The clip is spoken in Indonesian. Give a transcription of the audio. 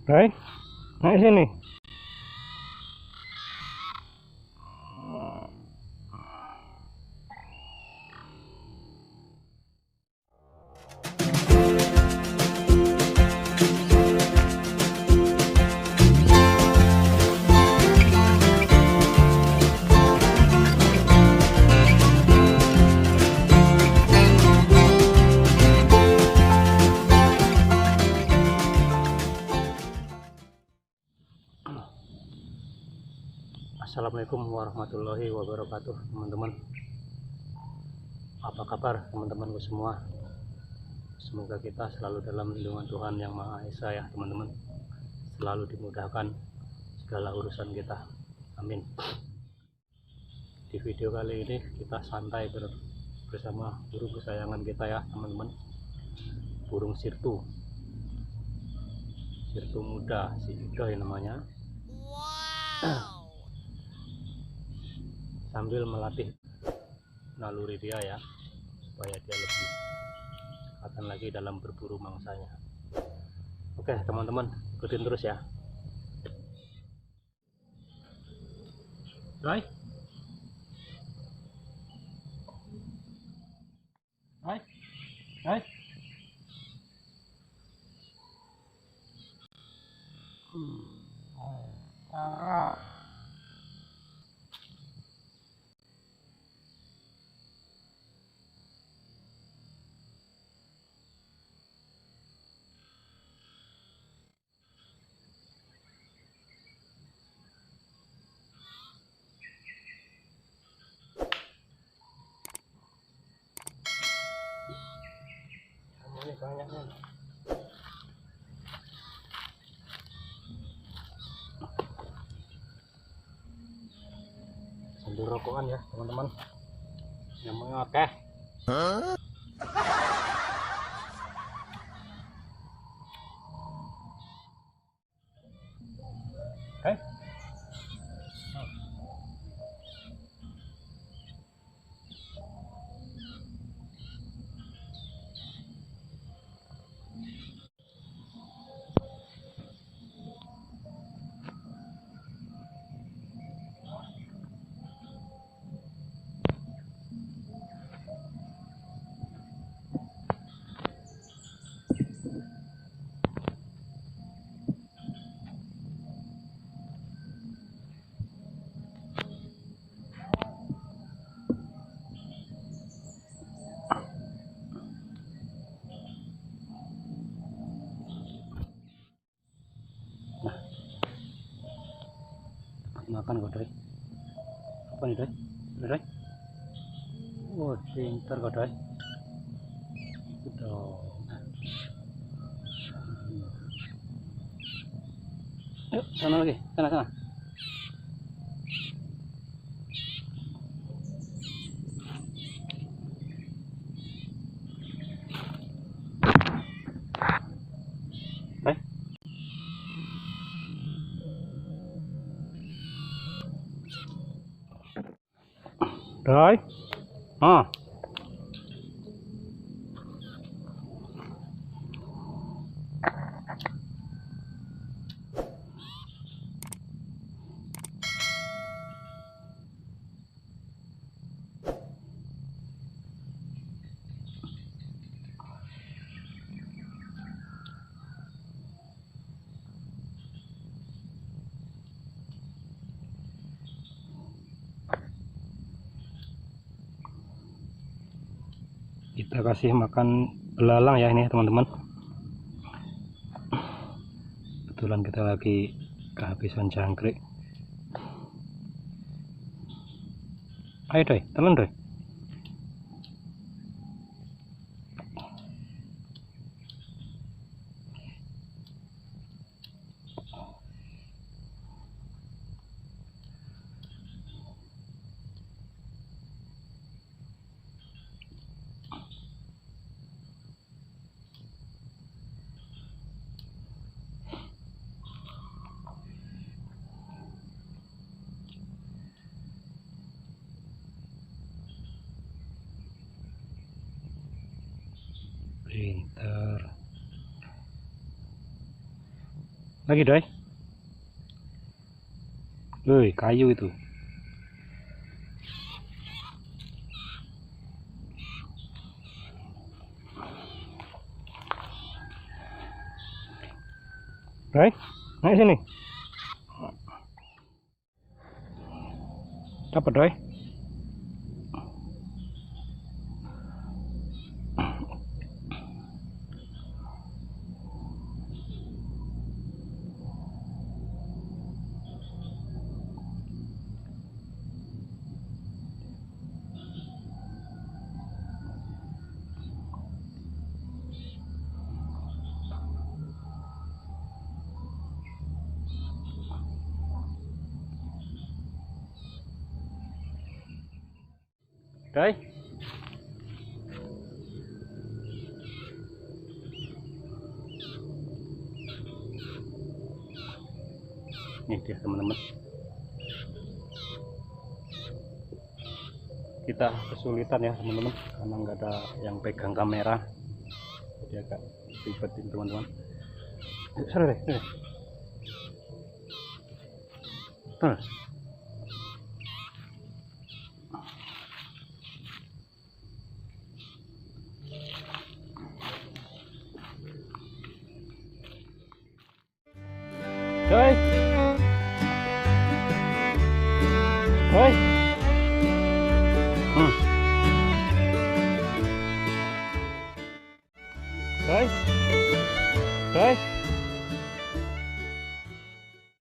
Right? Naik sini. Assalamualaikum warahmatullahi wabarakatuh, teman-teman. Apa kabar teman-temanku semua? Semoga kita selalu dalam lindungan Tuhan Yang Maha Esa ya, teman-teman. Selalu dimudahkan segala urusan kita. Amin. Di video kali ini kita santai bersama burung kesayangan kita ya, teman-teman. Burung sirtu. Sirtu muda, si Idoy namanya. Sambil melatih naluri dia ya, supaya dia lebih akan lagi dalam berburu mangsanya. Oke teman-teman, ikutin terus ya. Hai. Hai. Hai. Ini banyaknya. Sambil rokokan ya teman-teman, yang mengakeh. Oke. Makan kok, Doy. Apa nih, Doy? Doy? Oh, pintar kok, Doy. Udah. Yuk, sana lagi. Sana. Doy. Kita kasih makan belalang ya ini teman-teman. Kebetulan kita lagi kehabisan jangkrik. Ayo Doy, telan Doy. Lagi doi. Woi, kayu itu. Doi, naik sini. Dapat doi. Doi. Ini dia teman-teman. Kita kesulitan ya teman-teman karena nggak ada yang pegang kamera, jadi agak ribet ini teman-teman. Sana deh, sini. Doi. Doi.